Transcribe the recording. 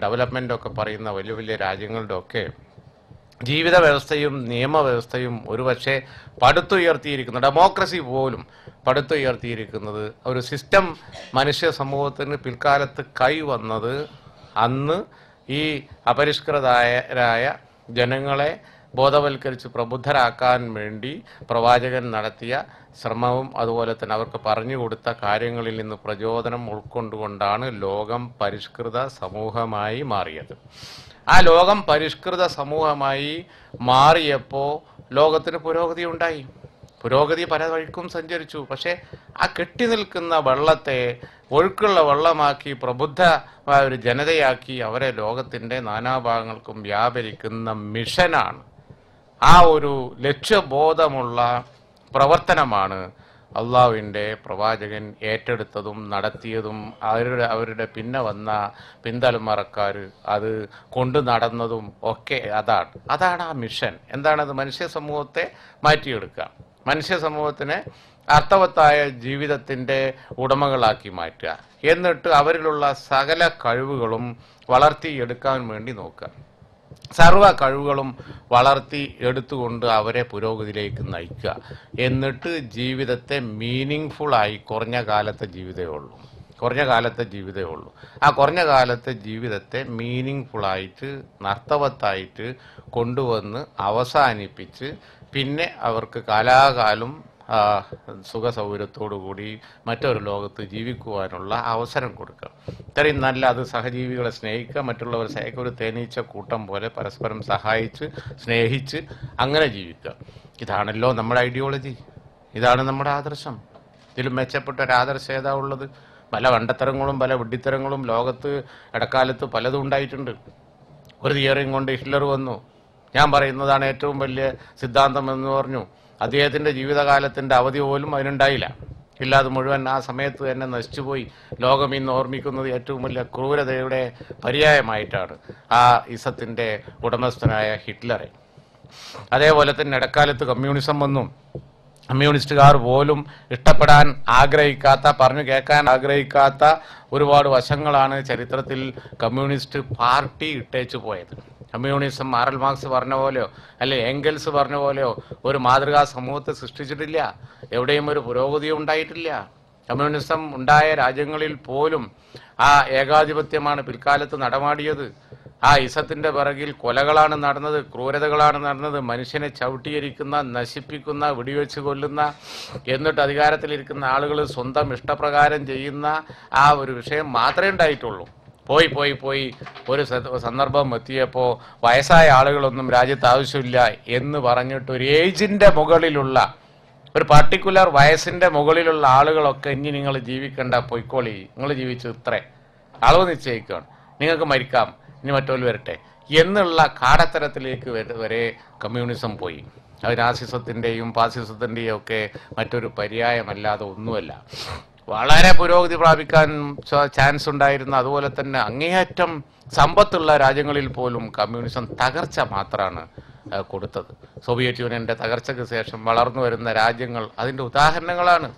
ഡെവലപ്മെൻ്റൊക്കെ പറയുന്ന വലിയ വലിയ രാജ്യങ്ങളുടെ ഒക്കെ ജീവിത വ്യവസ്ഥയും നിയമവ്യവസ്ഥയും ഒരുപക്ഷെ പടുത്തുയർത്തിയിരിക്കുന്നത്, ഡെമോക്രസി പോലും പടുത്തുയർത്തിയിരിക്കുന്നത്, ഒരു സിസ്റ്റം മനുഷ്യ സമൂഹത്തിന് പിൽക്കാലത്ത് കൈവന്നത് അന്ന് ഈ അപരിഷ്കൃതരായ ജനങ്ങളെ ബോധവൽക്കരിച്ച് പ്രബുദ്ധരാക്കാൻ വേണ്ടി പ്രവാചകൻ നടത്തിയ ശ്രമവും അതുപോലെ തന്നെ അവർക്ക് പറഞ്ഞു കൊടുത്ത കാര്യങ്ങളിൽ നിന്ന് പ്രചോദനം ഉൾക്കൊണ്ടുകൊണ്ടാണ് ലോകം പരിഷ്കൃത സമൂഹമായി മാറിയത്. ആ ലോകം പരിഷ്കൃത സമൂഹമായി മാറിയപ്പോൾ ലോകത്തിന് പുരോഗതി ഉണ്ടായി. പുരോഗതി പല വഴിക്കും സഞ്ചരിച്ചു. പക്ഷേ ആ കെട്ടി നിൽക്കുന്ന വെള്ളത്തെ ഒഴുക്കുള്ള വെള്ളമാക്കി പ്രബുദ്ധമായ ഒരു ജനതയാക്കി അവരെ ലോകത്തിൻ്റെ നാനാഭാഗങ്ങൾക്കും വ്യാപരിക്കുന്ന മിഷനാണ്, ആ ഒരു ലക്ഷ്യബോധമുള്ള പ്രവർത്തനമാണ് അള്ളാഹുവിൻ്റെ പ്രവാചകൻ ഏറ്റെടുത്തതും നടത്തിയതും അവരുടെ പിന്നെ വന്ന പിന്തലമുറക്കാർ അത് കൊണ്ടു നടന്നതും ഒക്കെ അതാണ് ആ മിഷൻ. എന്താണത്? മനുഷ്യ സമൂഹത്തെ മാറ്റിയെടുക്കുക, മനുഷ്യ സമൂഹത്തിനെ അർത്ഥവത്തായ ജീവിതത്തിൻ്റെ ഉടമകളാക്കി മാറ്റുക, എന്നിട്ട് അവരിലുള്ള സകല കഴിവുകളും വളർത്തിയെടുക്കാൻ വേണ്ടി നോക്കുക. സർവ കഴിവുകളും വളർത്തി എടുത്തുകൊണ്ട് അവരെ പുരോഗതിയിലേക്ക് നയിക്കുക. എന്നിട്ട് ജീവിതത്തെ മീനിങ് ഫുള്ളായി കുറഞ്ഞ കാലത്തെ ജീവിതമേ ഉള്ളൂ. ആ കുറഞ്ഞ കാലത്തെ ജീവിതത്തെ മീനിങ് ഫുള്ളായിട്ട് അർത്ഥവത്തായിട്ട് കൊണ്ടുവന്ന് അവസാനിപ്പിച്ച് പിന്നെ അവർക്ക് കാലാകാലം സുഖസൗകര്യത്തോടുകൂടി മറ്റൊരു ലോകത്ത് ജീവിക്കുവാനുള്ള അവസരം കൊടുക്കുക. ഇത്രയും നല്ല അത് സഹജീവികളെ സ്നേഹിക്കുക, മറ്റുള്ളവരെ സ്നേഹിക്കുക, ഒരു തേനീച്ച കൂട്ടം പോലെ പരസ്പരം സഹായിച്ച് സ്നേഹിച്ച് അങ്ങനെ ജീവിക്കുക. ഇതാണല്ലോ നമ്മുടെ ഐഡിയോളജി, ഇതാണ് നമ്മുടെ ആദർശം. ഇതിലും മെച്ചപ്പെട്ട ഒരു ആദർശം ഏതാ ഉള്ളത്? പല വണ്ടത്തരങ്ങളും പല വിഡ്ഢിത്തരങ്ങളും ലോകത്ത് ഇടക്കാലത്ത് പലതും ഉണ്ടായിട്ടുണ്ട്. ഒരു തിയറിയും കൊണ്ട് ഹിറ്റ്ലർ വന്നു. ഞാൻ പറയുന്നതാണ് ഏറ്റവും വലിയ സിദ്ധാന്തം എന്ന് പറഞ്ഞു. അദ്ദേഹത്തിൻ്റെ ജീവിതകാലത്തിൻ്റെ അവധി പോലും അതിനുണ്ടായില്ല. ഇല്ലാതെ മുഴുവൻ ആ സമയത്ത് തന്നെ നശിച്ചുപോയി. ലോകം ഇന്ന് ഓർമ്മിക്കുന്നത് ഏറ്റവും വലിയ ക്രൂരതയുടെ പര്യായമായിട്ടാണ് ആ ഇസത്തിൻ്റെ ഉടമസ്ഥനായ ഹിറ്റ്ലറെ. അതേപോലെ തന്നെ ഇടക്കാലത്ത് കമ്മ്യൂണിസം വന്നു. കമ്മ്യൂണിസ്റ്റുകാർ പോലും ഇഷ്ടപ്പെടാൻ ആഗ്രഹിക്കാത്ത, പറഞ്ഞു കേൾക്കാൻ ആഗ്രഹിക്കാത്ത ഒരുപാട് വശങ്ങളാണ് ചരിത്രത്തിൽ കമ്മ്യൂണിസ്റ്റ് പാർട്ടി ഇട്ടേച്ചു പോയത്. കമ്മ്യൂണിസം കാറൽ മാർക്സ് പറഞ്ഞ പോലെയോ അല്ലെ എംഗൽസ് പറഞ്ഞ പോലെയോ ഒരു മാതൃകാ സമൂഹത്തെ സൃഷ്ടിച്ചിട്ടില്ല. എവിടെയും ഒരു പുരോഗതിയും ഉണ്ടായിട്ടില്ല. കമ്മ്യൂണിസം ഉണ്ടായ രാജ്യങ്ങളിൽ പോലും ആ ഏകാധിപത്യമാണ് പിൽക്കാലത്ത് നടമാടിയത്. ആ ഇസത്തിൻ്റെ പിറകിൽ കൊലകളാണ് നടന്നത്, ക്രൂരതകളാണ് നടന്നത്, മനുഷ്യനെ ചവിട്ടിയിരിക്കുന്ന, നശിപ്പിക്കുന്ന, വെടിവെച്ച് കൊല്ലുന്ന, എന്നിട്ട് അധികാരത്തിലിരിക്കുന്ന ആളുകൾ സ്വന്തം ഇഷ്ടപ്രകാരം ചെയ്യുന്ന ആ ഒരു വിഷയം മാത്രമേ ഉണ്ടായിട്ടുള്ളൂ. പോയി ഒരു സന്ദർഭം എത്തിയപ്പോൾ വയസ്സായ ആളുകളൊന്നും രാജ്യത്ത് ആവശ്യമില്ല എന്ന് പറഞ്ഞിട്ട് ഒരു ഏജിൻ്റെ മുകളിലുള്ള, ഒരു പർട്ടിക്കുലർ വയസ്സിൻ്റെ മുകളിലുള്ള ആളുകളൊക്കെ ഇനി നിങ്ങൾ ജീവിക്കണ്ട, പൊയ്ക്കോളി, നിങ്ങൾ ജീവിച്ചു ഇത്രേ, അളവ് നിശ്ചയിക്കുകയാണ്, നിങ്ങൾക്ക് മരിക്കാം, ഇനി മറ്റൊരു വരട്ടെ എന്നുള്ള കാടത്തരത്തിലേക്ക് വരെ കമ്മ്യൂണിസം പോയി. അത് നാസിസത്തിൻ്റെയും ഫാസിസത്തിൻ്റെയും ഒക്കെ മറ്റൊരു പര്യായമല്ലാതെ ഒന്നുമല്ല. വളരെ പുരോഗതി പ്രാപിക്കാൻ ചാൻസ് ഉണ്ടായിരുന്ന, അതുപോലെ തന്നെ അങ്ങേയറ്റം സമ്പത്തുള്ള രാജ്യങ്ങളിൽ പോലും കമ്മ്യൂണിസം തകർച്ച മാത്രമാണ് കൊടുത്തത്. സോവിയറ്റ് യൂണിയൻ്റെ തകർച്ചയ്ക്ക് ശേഷം വളർന്നു വരുന്ന രാജ്യങ്ങൾ അതിൻ്റെ ഉദാഹരണങ്ങളാണ്.